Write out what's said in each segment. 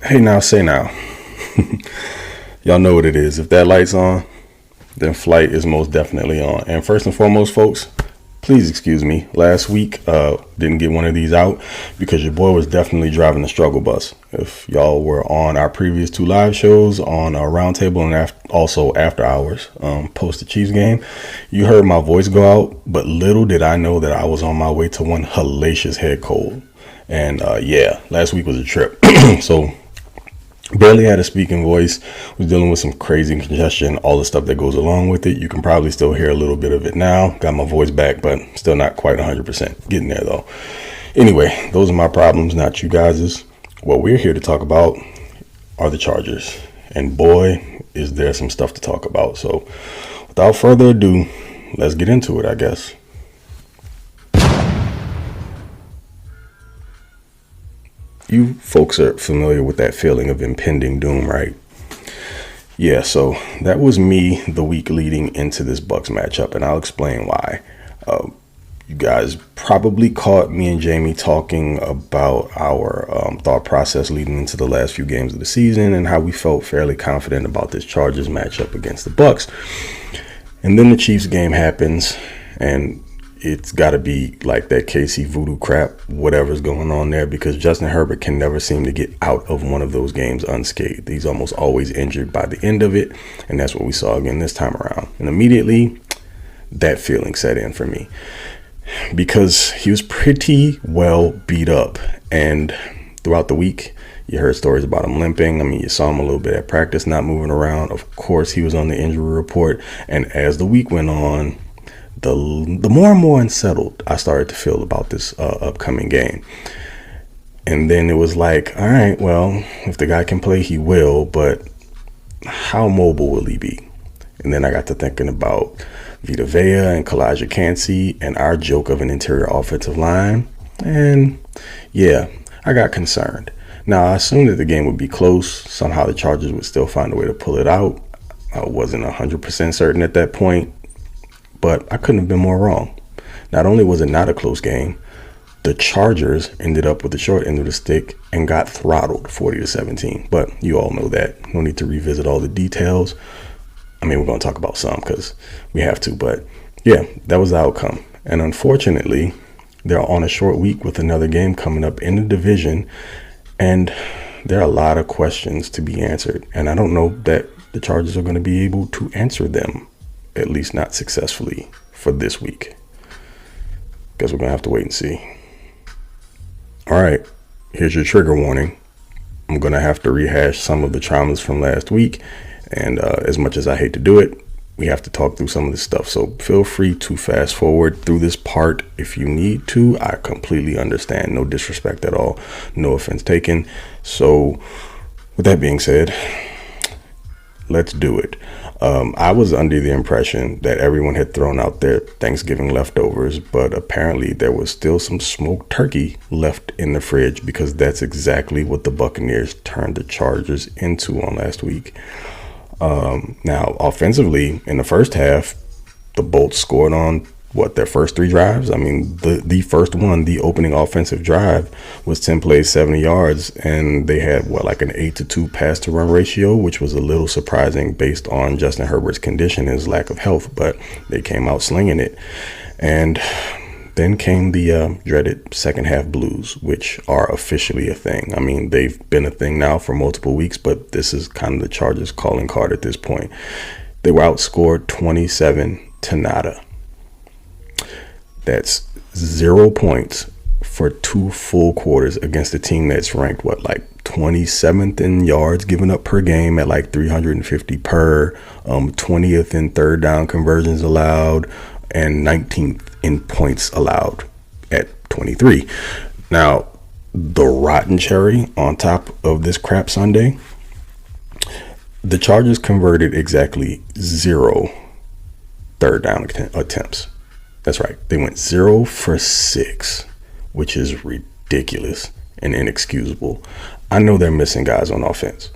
Hey now, say now. Y'all know what it is. If that light's on, then flight is most definitely on. And first and foremost, folks, please excuse me. Last week, didn't get one of these out because your boy was definitely driving the struggle bus. If y'all were on our previous two live shows on our roundtable and also after hours, post the Chiefs game, you heard my voice go out, but little did I know that I was on my way to one hellacious head cold. And last week was a trip. So barely had a speaking voice, was dealing with some crazy congestion, all the stuff that goes along with it. You can probably still hear a little bit of it now. Got my voice back, but still not quite 100%. Getting there though. Anyway, those are my problems, not you guys's. What we're here to talk about are the Chargers. And boy, is there some stuff to talk about. So without further ado, let's get into it, I guess. You folks are familiar with that feeling of impending doom, right? Yeah, so that was me the week leading into this Bucs matchup, and I'll explain why. You guys probably caught me and Jamie talking about our thought process leading into the last few games of the season and how we felt fairly confident about this Chargers matchup against the Bucs. And then the Chiefs game happens, and it's got to be like that KC voodoo crap, whatever's going on there, because Justin Herbert can never seem to get out of one of those games unscathed. He's almost always injured by the end of it, and that's what we saw again this time around. And immediately, that feeling set in for me because he was pretty well beat up. And throughout the week, you heard stories about him limping. I mean, you saw him a little bit at practice, not moving around. Of course, he was on the injury report. And as the week went on, the more and more unsettled I started to feel about this upcoming game. And then it was like, all right, well, if the guy can play, he will, but how mobile will he be? And then I got to thinking about Vita Vea and Kalijah Kancey and our joke of an interior offensive line. And yeah, I got concerned. Now, I assumed that the game would be close. Somehow the Chargers would still find a way to pull it out. I wasn't 100% certain at that point, but I couldn't have been more wrong. Not only was it not a close game, the Chargers ended up with the short end of the stick and got throttled 40-17. But you all know that. No need to revisit all the details. I mean, we're going to talk about some because we have to. But yeah, that was the outcome. And unfortunately, they're on a short week with another game coming up in the division. And there are a lot of questions to be answered. And I don't know that the Chargers are going to be able to answer them, at least not successfully, for this week. Guess we're going to have to wait and see. All right, here's your trigger warning. I'm going to have to rehash some of the traumas from last week. And as much as I hate to do it, we have to talk through some of this stuff. So feel free to fast forward through this part if you need to. I completely understand. No disrespect at all. No offense taken. So with that being said, let's do it. I was under the impression that everyone had thrown out their Thanksgiving leftovers, but apparently there was still some smoked turkey left in the fridge because that's exactly what the Buccaneers turned the Chargers into on last week. Now, offensively, in the first half, the Bolts scored on their first three drives. I mean, the first one, the opening offensive drive, was 10 plays, 70 yards, and they had like an 8-2 pass to run ratio, which was a little surprising based on Justin Herbert's condition and his lack of health, but they came out slinging it. And then came the dreaded second half blues, which are officially a thing. I mean, they've been a thing now for multiple weeks, but this is kind of the Chargers calling card at this point. They were outscored 27-0. That's 0 points for 2 full quarters against a team that's ranked, 27th in yards given up per game at 350 per, 20th in third down conversions allowed, and 19th in points allowed at 23. Now, the rotten cherry on top of this crap Sunday, the Chargers converted exactly 0 third down attempts. That's right. They went 0 for 6, which is ridiculous and inexcusable. I know they're missing guys on offense,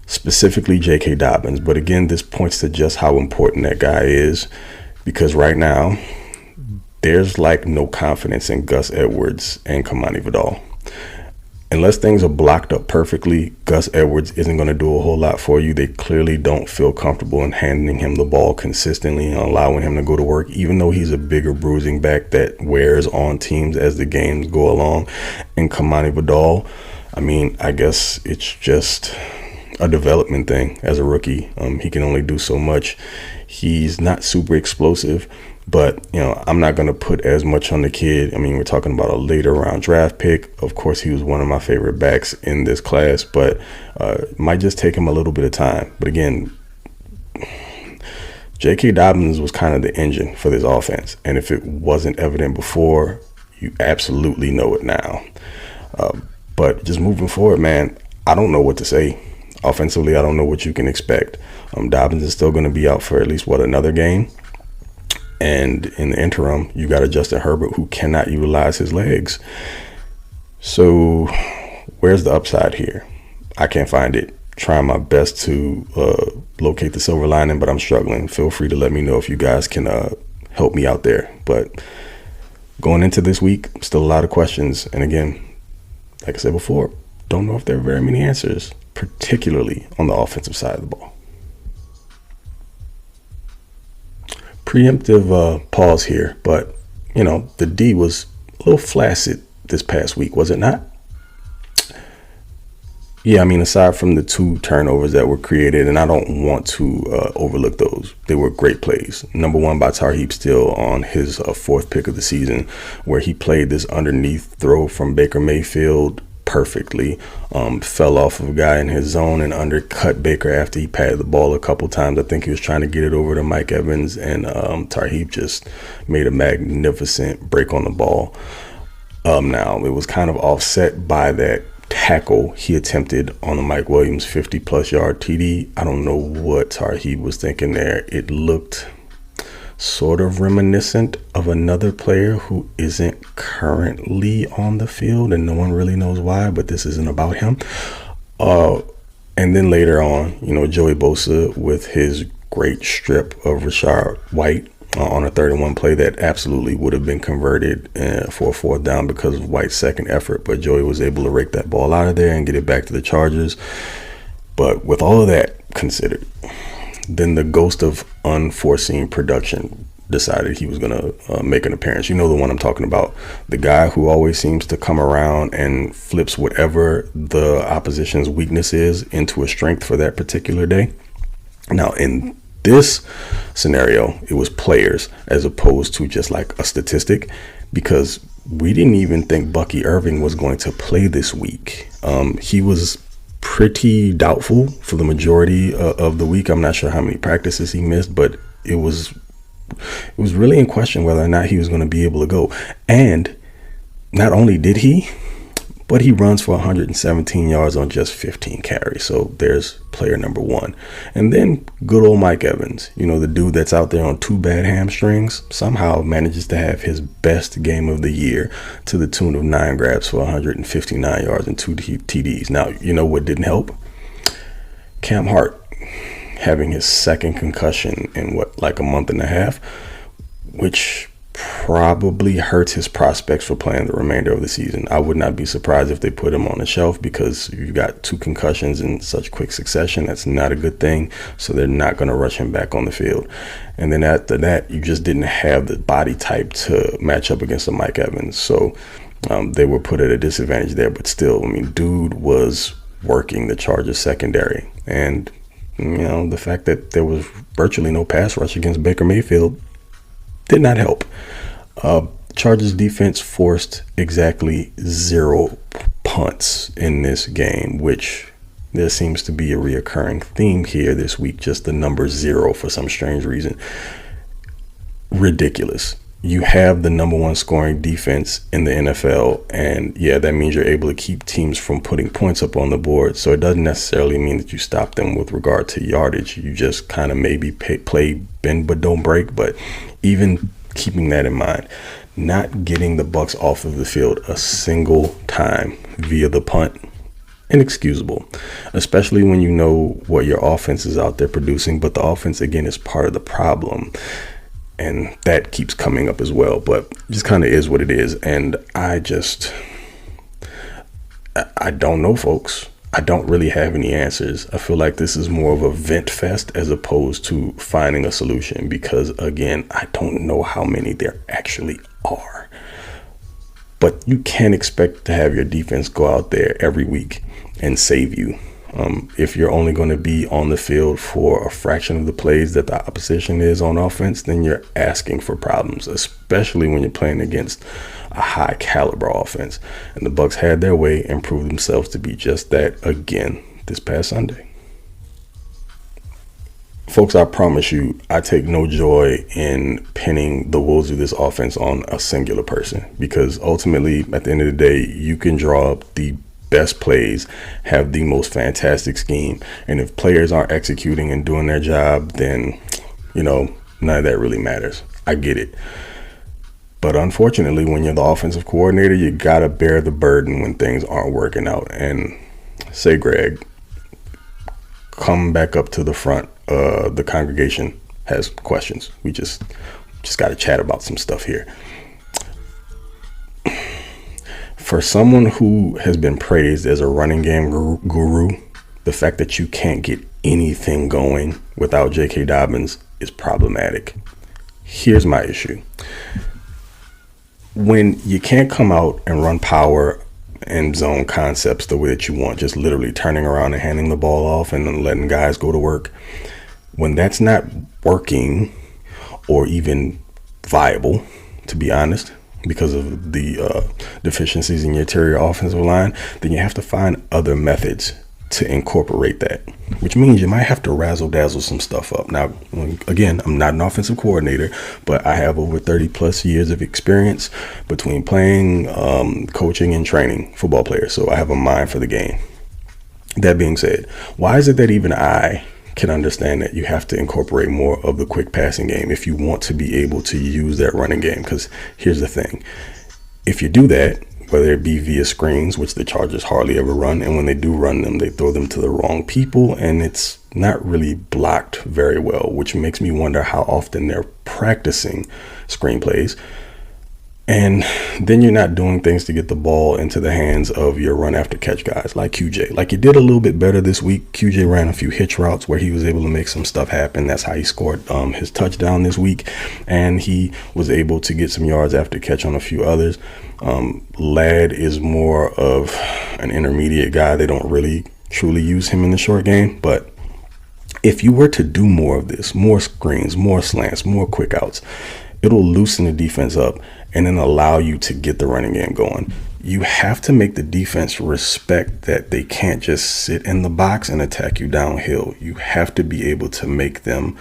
specifically J.K. Dobbins. But again, this points to just how important that guy is, because right now there's no confidence in Gus Edwards and Kamani Vidal. unless things are blocked up perfectly, Gus Edwards isn't going to do a whole lot for you. They clearly don't feel comfortable in handing him the ball consistently and allowing him to go to work, even though he's a bigger bruising back that wears on teams as the games go along. And Kamani Vidal, I mean, I guess it's just a development thing as a rookie. He can only do so much. He's not super explosive, but, you know, I'm not going to put as much on the kid. I mean, we're talking about a later round draft pick. Of course, he was one of my favorite backs in this class, but it might just take him a little bit of time. But again, J.K. Dobbins was kind of the engine for this offense. And if it wasn't evident before, you absolutely know it now. But just moving forward, man, I don't know what to say. Offensively, I don't know what you can expect. Dobbins is still going to be out for at least, another game. And in the interim, you got a Justin Herbert who cannot utilize his legs. So where's the upside here? I can't find it. Trying my best to locate the silver lining, but I'm struggling. Feel free to let me know if you guys can help me out there. But going into this week, still a lot of questions. And again, like I said before, don't know if there are very many answers, particularly on the offensive side of the ball. Preemptive pause here, but, you know, the D was a little flaccid this past week, was it not? Yeah, I mean, aside from the 2 turnovers that were created, and I don't want to overlook those. They were great plays. Number 1 by Tarheeb Still on his 4th pick of the season, where he played this underneath throw from Baker Mayfield perfectly, fell off of a guy in his zone and undercut Baker after he patted the ball a couple times. I think he was trying to get it over to Mike Evans, and Tarheeb just made a magnificent break on the ball. Now, it was kind of offset by that tackle he attempted on the Mike Williams 50-plus yard TD. I don't know what Tarheeb was thinking there. It looked sort of reminiscent of another player who isn't currently on the field, and no one really knows why, but this isn't about him. And then later on, you know, Joey Bosa with his great strip of Rashad White on a 3rd-and-1 play that absolutely would have been converted for a 4th down because of White's second effort, but Joey was able to rake that ball out of there and get it back to the Chargers. But with all of that considered, then the ghost of unforeseen production decided he was going to make an appearance. You know the one I'm talking about. The guy who always seems to come around and flips whatever the opposition's weakness is into a strength for that particular day. Now, in this scenario, it was players as opposed to just like a statistic, because we didn't even think Bucky Irving was going to play this week. He was pretty doubtful for the majority of the week. I'm not sure how many practices he missed, but it was really in question whether or not he was going to be able to go. And not only did he, but he runs for 117 yards on just 15 carries. So there's player number 1. And then good old Mike Evans, you know, the dude that's out there on 2 bad hamstrings, somehow manages to have his best game of the year to the tune of 9 grabs for 159 yards and 2 TDs. Now, you know what didn't help? Cam Hart having his 2nd concussion in like a month and a half, which probably hurts his prospects for playing the remainder of the season. I would not be surprised if they put him on the shelf, because you've got 2 concussions in such quick succession. That's not a good thing. So they're not going to rush him back on the field. And then after that, you just didn't have the body type to match up against a Mike Evans. So they were put at a disadvantage there. But still, I mean, dude was working the Chargers secondary. And, you know, the fact that there was virtually no pass rush against Baker Mayfield did not help. Chargers defense forced exactly 0 punts in this game, which there seems to be a reoccurring theme here this week. Just the number 0 for some strange reason. Ridiculous. You have the number 1 scoring defense in the NFL, and yeah, that means you're able to keep teams from putting points up on the board. So it doesn't necessarily mean that you stop them with regard to yardage. You just kind of maybe play bend but don't break. But even keeping that in mind, not getting the Bucs off of the field a single time via the punt, inexcusable, especially when you know what your offense is out there producing. But the offense, again, is part of the problem, and that keeps coming up as well. But just kind of is what it is. And I don't know, folks. I don't really have any answers. I feel like this is more of a vent fest as opposed to finding a solution because, again, I don't know how many there actually are. But you can't expect to have your defense go out there every week and save you. If you're only going to be on the field for a fraction of the plays that the opposition is on offense, then you're asking for problems, especially when you're playing against a high caliber offense. And the Bucs had their way and proved themselves to be just that again this past Sunday. Folks, I promise you, I take no joy in pinning the woes of this offense on a singular person because ultimately, at the end of the day, you can draw up the best plays, have the most fantastic scheme, and if players aren't executing and doing their job, then, none of that really matters. I get it. But unfortunately, when you're the offensive coordinator, you got to bear the burden when things aren't working out. And say, Greg, come back up to the front. The congregation has questions. We just got to chat about some stuff here. For someone who has been praised as a running game guru, the fact that you can't get anything going without J.K. Dobbins is problematic. Here's my issue. When you can't come out and run power and zone concepts the way that you want, just literally turning around and handing the ball off and then letting guys go to work, when that's not working or even viable, to be honest, because of the deficiencies in your interior offensive line, then you have to find other methods to incorporate that, which means you might have to razzle dazzle some stuff up. Now, again, I'm not an offensive coordinator, but I have over 30 plus years of experience between playing, coaching, and training football players. So I have a mind for the game. That being said, why is it that even I can understand that you have to incorporate more of the quick passing game if you want to be able to use that running game? Because here's the thing. If you do that, whether it be via screens, which the Chargers hardly ever run, and when they do run them, they throw them to the wrong people, and it's not really blocked very well, which makes me wonder how often they're practicing screenplays. And then you're not doing things to get the ball into the hands of your run after catch guys like QJ. Like you did a little bit better this week. QJ ran a few hitch routes where he was able to make some stuff happen. That's how he scored his touchdown this week. And he was able to get some yards after catch on a few others. Ladd is more of an intermediate guy. They don't really truly use him in the short game. But if you were to do more of this, more screens, more slants, more quick outs, it'll loosen the defense up and then allow you to get the running game going. You have to make the defense respect that they can't just sit in the box and attack you downhill. You have to be able to make them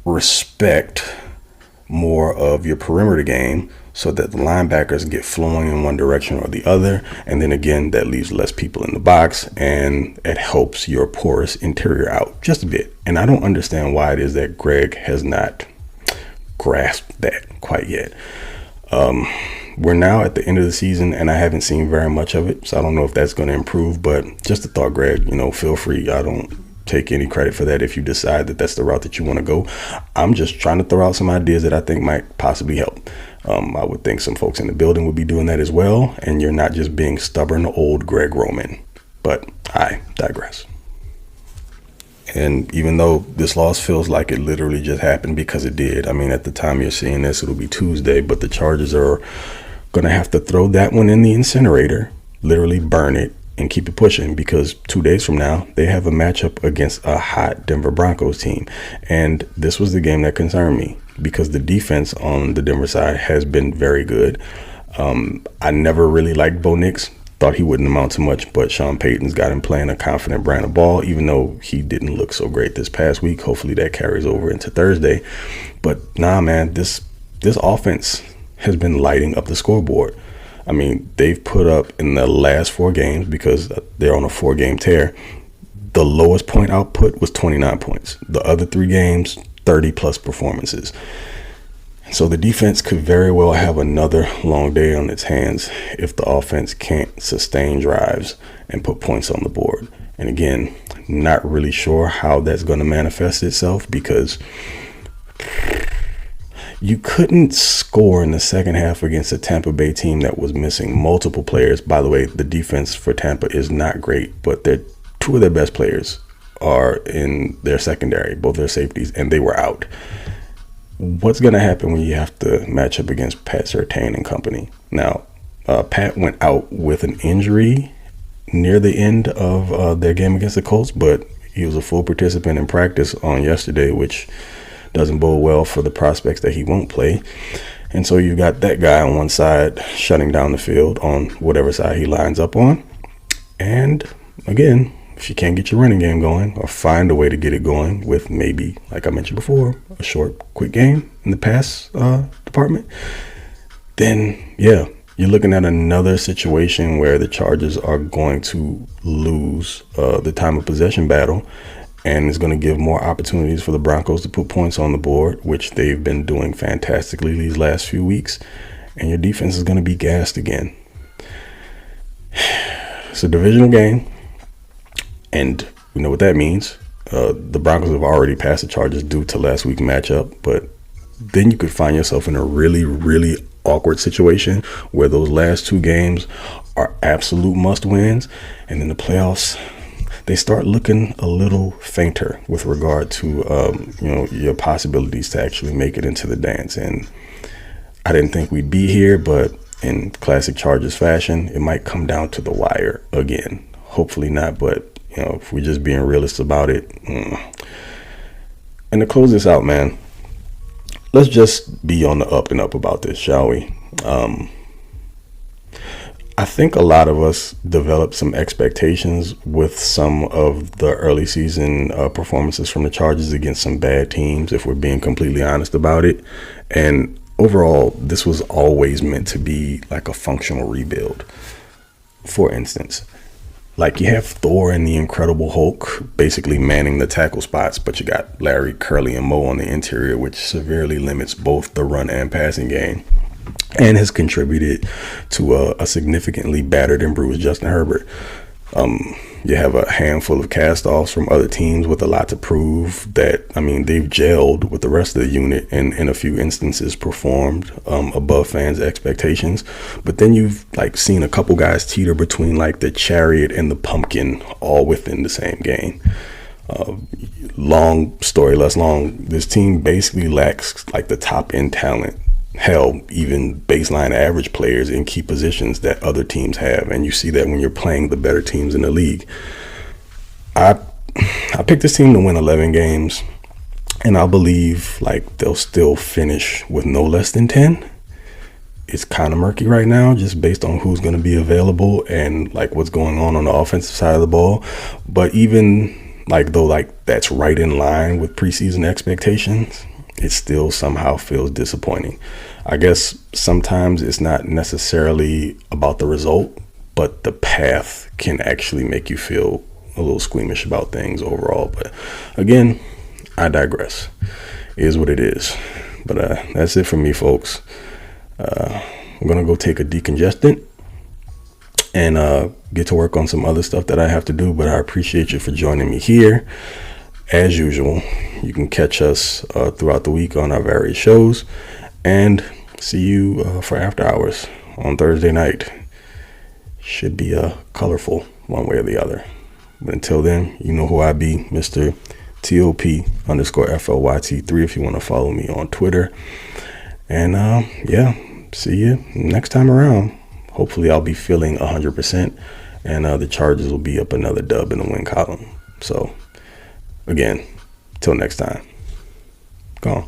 respect more of your perimeter game so that the linebackers get flowing in one direction or the other. And then again, that leaves less people in the box and it helps your porous interior out just a bit. And I don't understand why it is that Greg has not grasped that quite yet. We're now at the end of the season and I haven't seen very much of it, so I don't know if that's going to improve, but just a thought, Greg, feel free. I don't take any credit for that if you decide that that's the route that you want to go. I'm just trying to throw out some ideas that I think might possibly help. I would think some folks in the building would be doing that as well, and you're not just being stubborn old Greg Roman, but I digress. And even though this loss feels like it literally just happened, because it did. I mean, at the time you're seeing this, it'll be Tuesday, but the Chargers are going to have to throw that one in the incinerator, literally burn it and keep it pushing, because 2 days from now, they have a matchup against a hot Denver Broncos team. And this was the game that concerned me because the defense on the Denver side has been very good. I never really liked Bo Nix. Thought he wouldn't amount to much, but Sean Payton's got him playing a confident brand of ball, even though he didn't look so great this past week. Hopefully that carries over into Thursday. But nah, man, this offense has been lighting up the scoreboard. I mean, they've put up in the last 4 games, because they're on a 4-game tear, the lowest point output was 29 points. The other 3 games, 30 plus performances. So the defense could very well have another long day on its hands if the offense can't sustain drives and put points on the board. And again, not really sure how that's going to manifest itself, because You couldn't score in the second half against a Tampa Bay team that was missing multiple players. By the way, the defense for Tampa is not great, but two of their best players are in their secondary, both their safeties, and they were out. What's going to happen when you have to match up against Pat Surtain and company? Now, Pat went out with an injury near the end of their game against the Colts, but he was a full participant in practice on yesterday, which doesn't bode well for the prospects that he won't play. And so you got that guy on one side shutting down the field on whatever side he lines up on. And again, if you can't get your running game going or find a way to get it going with maybe, like I mentioned before, a short, quick game in the pass department, then yeah, you're looking at another situation where the Chargers are going to lose the time of possession battle, and it's going to give more opportunities for the Broncos to put points on the board, which they've been doing fantastically these last few weeks, and your defense is going to be gassed again. It's a divisional game, and we know what that means. The Broncos have already passed the Chargers due to last week's matchup, but then you could find yourself in a really, really awkward situation where those last two games are absolute must-wins, and in the playoffs, they start looking a little fainter with regard to your possibilities to actually make it into the dance. And I didn't think we'd be here, but in classic Chargers fashion, it might come down to the wire again. Hopefully not, but if we're just being realists about it. And to close this out, man, let's just be on the up and up about this, shall we? I think a lot of us developed some expectations with some of the early season performances from the Chargers against some bad teams, if we're being completely honest about it. And overall, this was always meant to be like a functional rebuild. For instance, like you have Thor and the Incredible Hulk basically manning the tackle spots, but you got Larry, Curly, and Moe on the interior, which severely limits both the run and passing game, and has contributed to a significantly battered and bruised Justin Herbert. You have a handful of cast-offs from other teams with a lot to prove that, they've gelled with the rest of the unit and in a few instances performed above fans' expectations. But then you've seen a couple guys teeter between the Chariot and the Pumpkin all within the same game. Long story less long, this team basically lacks the top end talent. Hell, even baseline average players in key positions that other teams have. And you see that when you're playing the better teams in the league. I picked this team to win 11 games, and I believe they'll still finish with no less than 10. It's kind of murky right now just based on who's going to be available and what's going on the offensive side of the ball. But even though that's right in line with preseason expectations, it still somehow feels disappointing. I guess sometimes it's not necessarily about the result, but the path can actually make you feel a little squeamish about things overall. But again, I digress. It is what it is. But that's it for me, folks. I'm going to go take a decongestant and get to work on some other stuff that I have to do. But I appreciate you for joining me here. As usual, you can catch us throughout the week on our various shows, and see you for After Hours on Thursday night. Should be colorful one way or the other. But until then, you know who I be, Mr. TOP_FLYT3 if you want to follow me on Twitter. And see you next time around. Hopefully I'll be feeling 100%, and the Chargers will be up another dub in the win column. So again, till next time, go on.